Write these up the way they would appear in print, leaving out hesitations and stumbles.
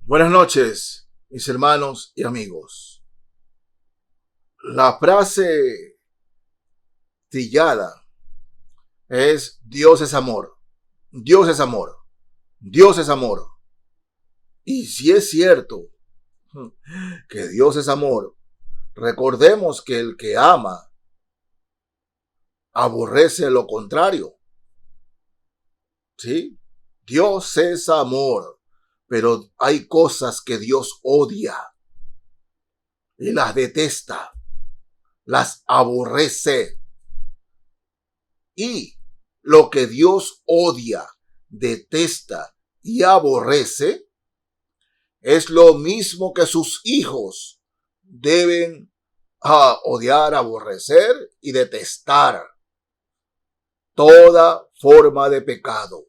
Buenas noches, mis hermanos y amigos. La frase trillada es Dios es amor, Dios es amor, Dios es amor. Y si es cierto que Dios es amor, recordemos que el que ama aborrece lo contrario. ¿Sí? Dios es amor, pero hay cosas que Dios odia y las detesta, las aborrece. Y lo que Dios odia, detesta y aborrece es lo mismo que sus hijos deben odiar, aborrecer y detestar. Toda forma de pecado.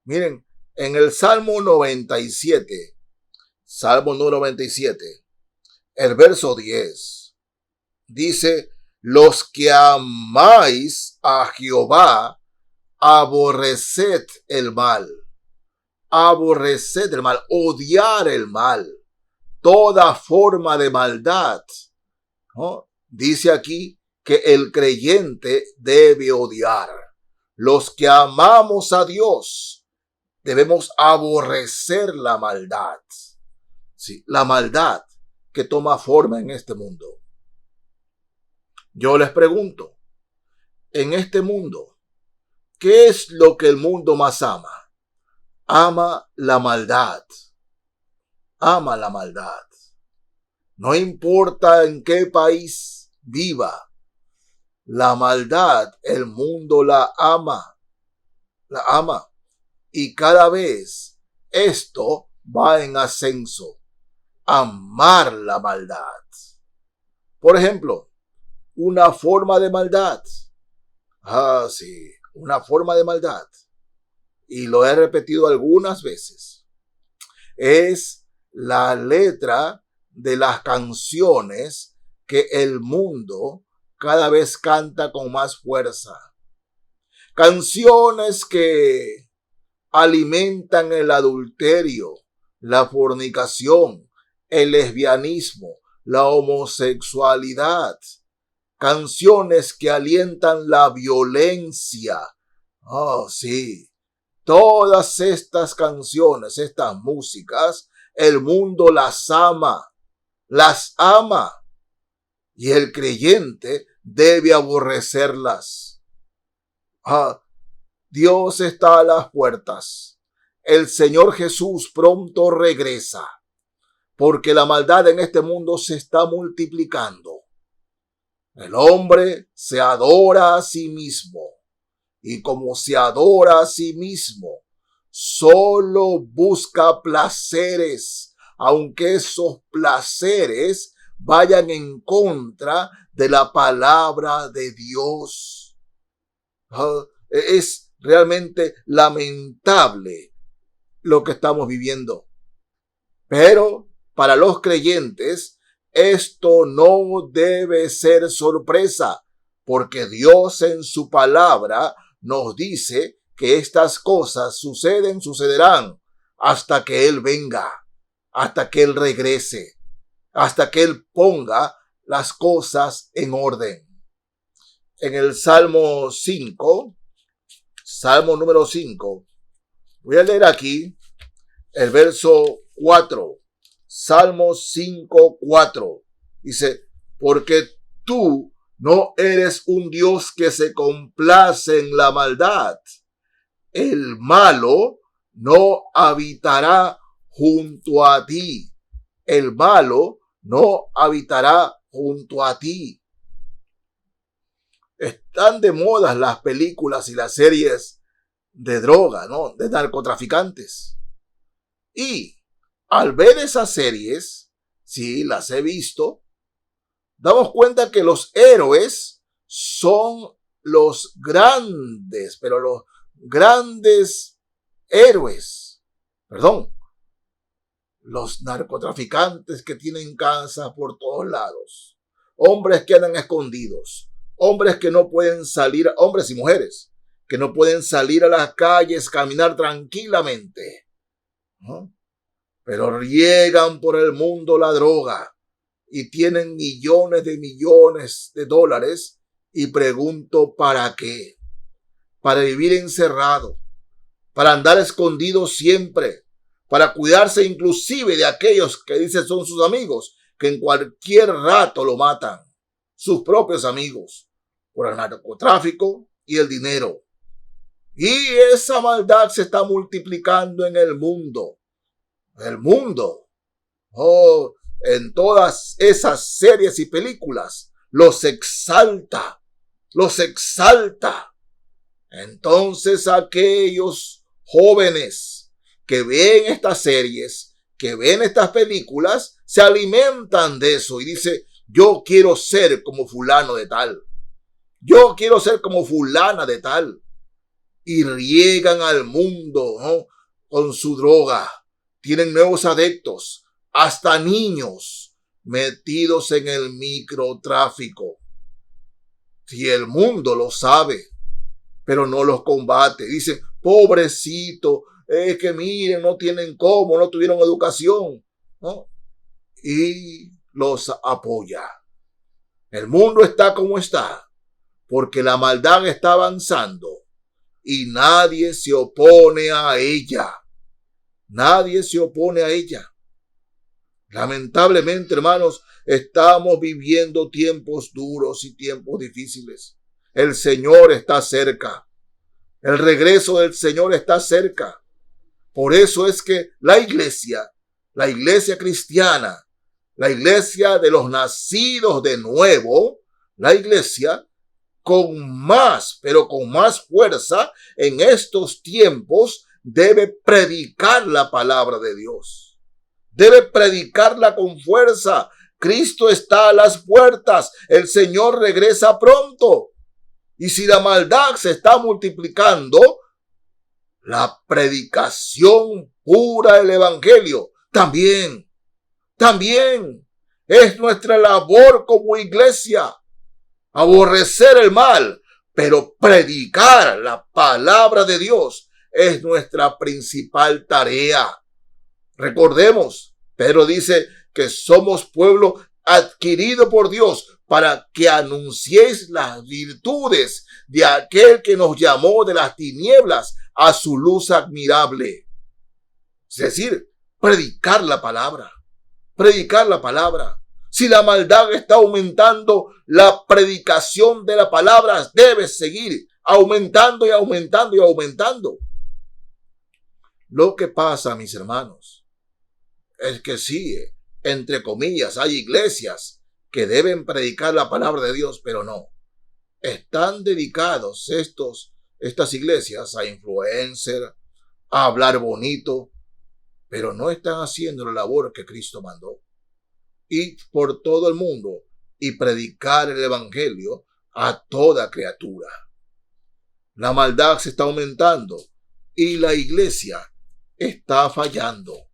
Miren, en el Salmo 97, Salmo número 97, el verso 10, dice: los que amáis a Jehová, aborreced el mal. Aborreced el mal, odiar el mal, toda forma de maldad, ¿no? Dice aquí que el creyente debe odiar. Los que amamos a Dios debemos aborrecer la maldad. Sí, la maldad que toma forma en este mundo. Yo les pregunto, en este mundo, ¿qué es lo que el mundo más ama? Ama la maldad. Ama la maldad. No importa en qué país viva, la maldad, el mundo la ama. La ama. Y cada vez esto va en ascenso. Amar la maldad. Por ejemplo, una forma de maldad. Sí, una forma de maldad. Y lo he repetido algunas veces. Es la letra de las canciones que el mundo cada vez canta con más fuerza. Canciones que alimentan el adulterio, la fornicación, el lesbianismo, la homosexualidad. Canciones que alientan la violencia. Sí. Todas estas canciones, estas músicas, el mundo las ama. Las ama. Y el creyente debe aborrecerlas. Dios está a las puertas. El Señor Jesús pronto regresa, porque la maldad en este mundo se está multiplicando. El hombre se adora a sí mismo, y como se adora a sí mismo, solo busca placeres, aunque esos placeres vayan en contra de la palabra de Dios. Es realmente lamentable lo que estamos viviendo. Pero para los creyentes, esto no debe ser sorpresa, porque Dios en su palabra nos dice que estas cosas sucederán hasta que Él venga, hasta que Él regrese, hasta que Él ponga las cosas en orden. En el Salmo 5, Salmo número 5, voy a leer aquí el verso 4. Salmo 5, 4. Dice: porque tú no eres un Dios que se complace en la maldad. El malo no habitará junto a ti. El malo no habitará junto a ti. Están de moda las películas y las series de droga, ¿no? De narcotraficantes. Y al ver esas series, sí, las he visto, damos cuenta que los héroes son los grandes, pero los grandes héroes, los narcotraficantes que tienen casas por todos lados, hombres que andan escondidos, hombres que no pueden salir, hombres y mujeres, que no pueden salir a las calles, caminar tranquilamente, ¿no? pero riegan por el mundo la droga y tienen millones de dólares y pregunto ¿para qué? Para vivir encerrado, para andar escondido siempre, para cuidarse inclusive de aquellos que dicen son sus amigos, que en cualquier rato lo matan, sus propios amigos, por el narcotráfico y el dinero. Y esa maldad se está multiplicando en el mundo. El mundo. Oh, en todas esas series y películas los exalta. Los exalta. Entonces aquellos jóvenes que ven estas series, que ven estas películas, se alimentan de eso y dice, yo quiero ser como fulano de tal. Yo quiero ser como fulana de tal. Y riegan al mundo, ¿no?, con su droga. Tienen nuevos adeptos, hasta niños metidos en el microtráfico. Si el mundo lo sabe, pero no los combate. Dicen, pobrecito, es que miren, no tienen cómo, no tuvieron educación, ¿no? Y los apoya. El mundo está como está, porque la maldad está avanzando y nadie se opone a ella. Nadie se opone a ella. Lamentablemente, hermanos, estamos viviendo tiempos duros y tiempos difíciles. El Señor está cerca. El regreso del Señor está cerca. Por eso es que la iglesia cristiana, la iglesia de los nacidos de nuevo, la iglesia con más, pero con más fuerza en estos tiempos debe predicar la palabra de Dios. Debe predicarla con fuerza. Cristo está a las puertas. El Señor regresa pronto. Y si la maldad se está multiplicando, la predicación pura del evangelio también es nuestra labor como iglesia. Aborrecer el mal, pero predicar la palabra de Dios es nuestra principal tarea. Recordemos, Pedro dice que somos pueblo adquirido por Dios para que anunciéis las virtudes de aquel que nos llamó de las tinieblas a su luz admirable. Es decir, predicar la palabra. Predicar la palabra. Si la maldad está aumentando, la predicación de la palabra debe seguir aumentando y aumentando y aumentando. Lo que pasa, mis hermanos, es que sí, entre comillas, hay iglesias que deben predicar la palabra de Dios, pero no. Están dedicados estas iglesias a influencer, a hablar bonito, pero no están haciendo la labor que Cristo mandó. Ir por todo el mundo y predicar el evangelio a toda criatura. La maldad se está aumentando y la iglesia está fallando.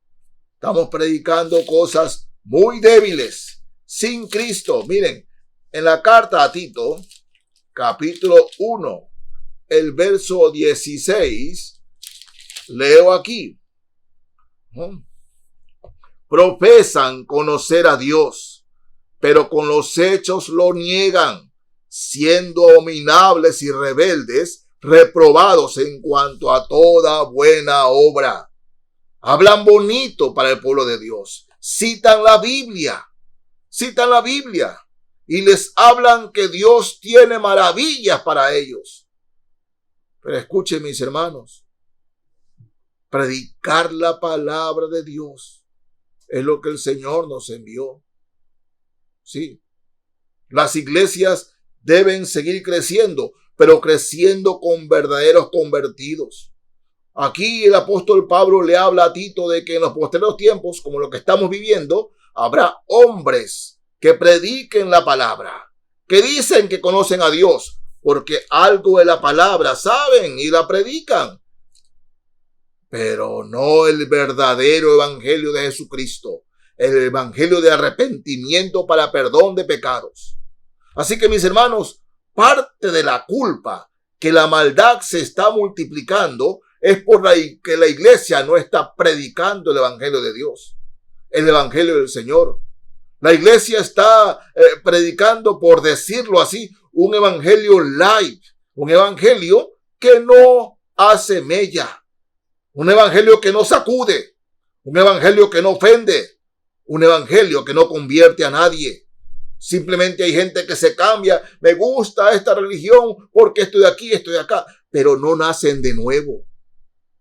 Estamos predicando cosas muy débiles, sin Cristo. Miren, en la carta a Tito, capítulo 1, el verso 16, leo aquí. Profesan conocer a Dios, pero con los hechos lo niegan, siendo abominables y rebeldes, reprobados en cuanto a toda buena obra. Hablan bonito para el pueblo de Dios, citan la Biblia y les hablan que Dios tiene maravillas para ellos. Pero escuchen, mis hermanos, predicar la palabra de Dios es lo que el Señor nos envió. Sí, las iglesias deben seguir creciendo, pero creciendo con verdaderos convertidos. Aquí el apóstol Pablo le habla a Tito de que en los posteriores tiempos, como lo que estamos viviendo, habrá hombres que prediquen la palabra, que dicen que conocen a Dios, porque algo de la palabra saben y la predican, pero no el verdadero evangelio de Jesucristo, el evangelio de arrepentimiento para perdón de pecados. Así que, mis hermanos, parte de la culpa que la maldad se está multiplicando es por que la iglesia no está predicando el evangelio de Dios, el evangelio del Señor. La iglesia está predicando, por decirlo así, un evangelio light, un evangelio que no hace mella, un evangelio que no sacude, un evangelio que no ofende, un evangelio que no convierte a nadie. Simplemente hay gente que se cambia, me gusta esta religión porque estoy aquí, estoy acá, pero no nacen de nuevo.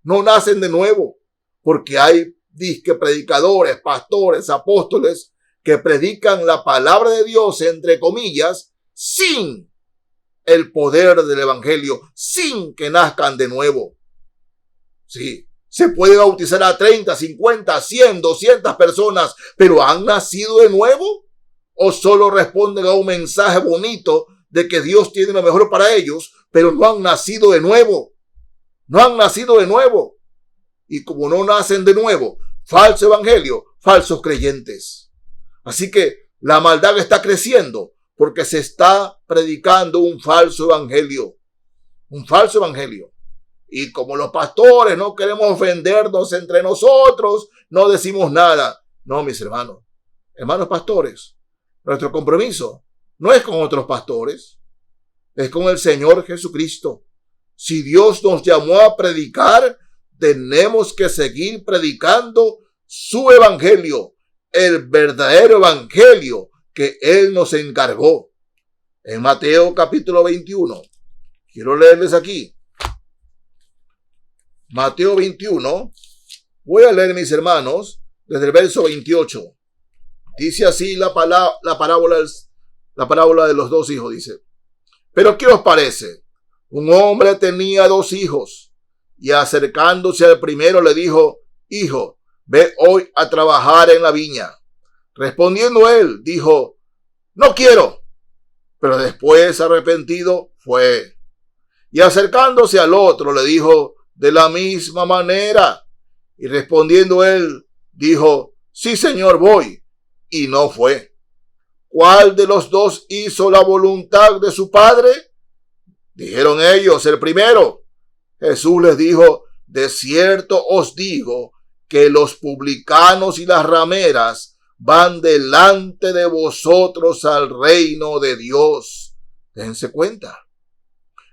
No nacen de nuevo, porque hay disque predicadores, pastores, apóstoles que predican la palabra de Dios, entre comillas, sin el poder del evangelio, sin que nazcan de nuevo. Sí, se puede bautizar a 30, 50, 100, 200 personas, pero ¿han nacido de nuevo? ¿O solo responden a un mensaje bonito de que Dios tiene lo mejor para ellos, pero no han nacido de nuevo? No han nacido de nuevo. Y como no nacen de nuevo, falso evangelio, falsos creyentes. Así que la maldad está creciendo porque se está predicando un falso evangelio. Un falso evangelio. Y como los pastores no queremos ofendernos entre nosotros, no decimos nada. No, mis hermanos. Hermanos pastores, nuestro compromiso no es con otros pastores, es con el Señor Jesucristo. Si Dios nos llamó a predicar, tenemos que seguir predicando su evangelio, el verdadero evangelio que Él nos encargó. En Mateo capítulo 21, quiero leerles aquí. Mateo 21, voy a leer, mis hermanos, desde el verso 28. Dice así la parábola de los dos hijos, dice. Pero ¿qué os parece? Un hombre tenía 2 hijos, y acercándose al primero le dijo: Hijo, ve hoy a trabajar en la viña. Respondiendo él, dijo: No quiero. Pero después, arrepentido, fue. Y acercándose al otro le dijo de la misma manera. Y respondiendo él, dijo: Sí, Señor, voy. Y no fue. ¿Cuál de los dos hizo la voluntad de su padre? Dijeron ellos: el primero. Jesús les dijo: de cierto os digo que los publicanos y las rameras van delante de vosotros al reino de Dios. Dense cuenta.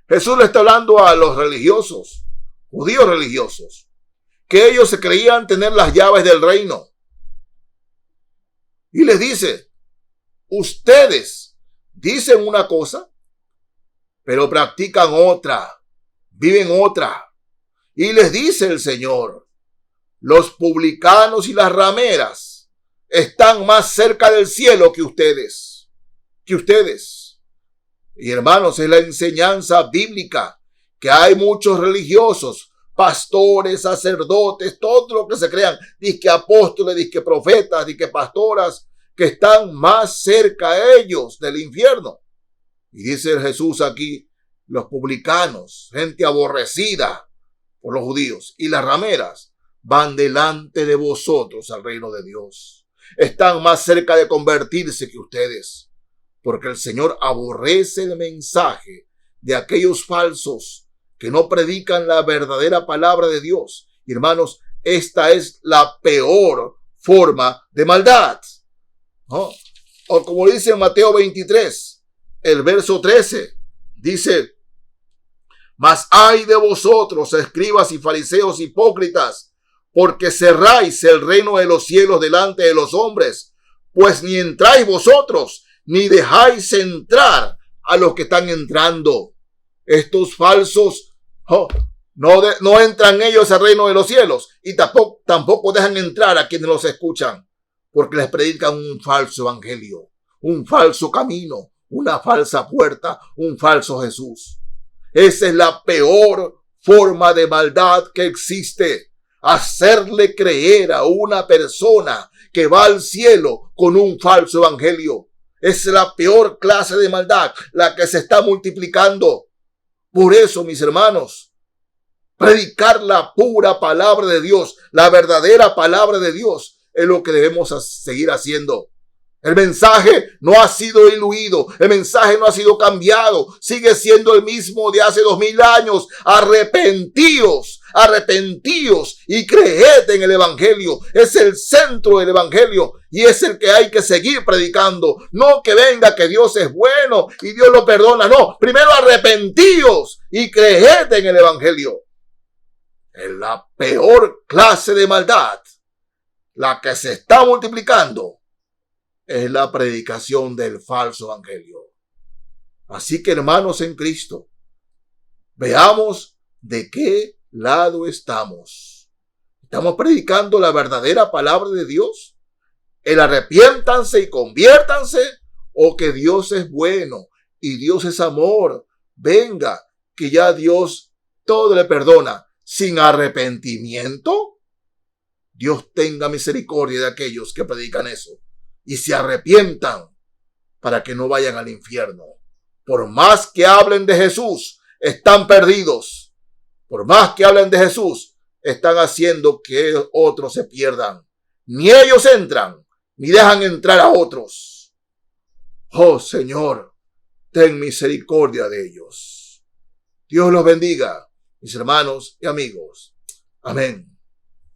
Jesús le está hablando a los religiosos, judíos religiosos, que ellos se creían tener las llaves del reino. Y les dice: ustedes dicen una cosa, pero practican otra, viven otra. Y les dice el Señor: los publicanos y las rameras están más cerca del cielo que ustedes. Y hermanos, es la enseñanza bíblica que hay muchos religiosos, pastores, sacerdotes, todo lo que se crean, disque apóstoles, disque profetas, disque pastoras, que están más cerca ellos del infierno. Y dice Jesús aquí: los publicanos, gente aborrecida por los judíos, y las rameras van delante de vosotros al reino de Dios. Están más cerca de convertirse que ustedes, porque el Señor aborrece el mensaje de aquellos falsos que no predican la verdadera palabra de Dios. Y hermanos, esta es la peor forma de maldad, ¿no? O como dice en Mateo 23, el verso 13, dice: Mas ay de vosotros, escribas y fariseos hipócritas, porque cerráis el reino de los cielos delante de los hombres, pues ni entráis vosotros, ni dejáis entrar a los que están entrando. Estos falsos no entran ellos al reino de los cielos, y tampoco dejan entrar a quienes los escuchan, porque les predican un falso evangelio, un falso camino, una falsa puerta, un falso Jesús. Esa es la peor forma de maldad que existe. Hacerle creer a una persona que va al cielo con un falso evangelio. Es la peor clase de maldad, la que se está multiplicando. Por eso, mis hermanos, predicar la pura palabra de Dios, la verdadera palabra de Dios, es lo que debemos seguir haciendo. El mensaje no ha sido diluido, el mensaje no ha sido cambiado, sigue siendo el mismo de hace 2000 años. Arrepentíos, arrepentíos y creed en el evangelio. Es el centro del evangelio y es el que hay que seguir predicando. No que venga que Dios es bueno y Dios lo perdona. No, primero arrepentíos y creed en el evangelio. Es la peor clase de maldad, la que se está multiplicando, es la predicación del falso evangelio. Así que, hermanos en Cristo, veamos de qué lado estamos. ¿Estamos predicando la verdadera palabra de Dios? ¿El arrepiéntanse y conviértanse? ¿O que Dios es bueno y Dios es amor? Venga, que ya Dios todo le perdona sin arrepentimiento. Dios tenga misericordia de aquellos que predican eso y se arrepientan para que no vayan al infierno. Por más que hablen de Jesús, están perdidos. Por más que hablen de Jesús, están haciendo que otros se pierdan. Ni ellos entran, ni dejan entrar a otros. Oh Señor, ten misericordia de ellos. Dios los bendiga, mis hermanos y amigos. Amén.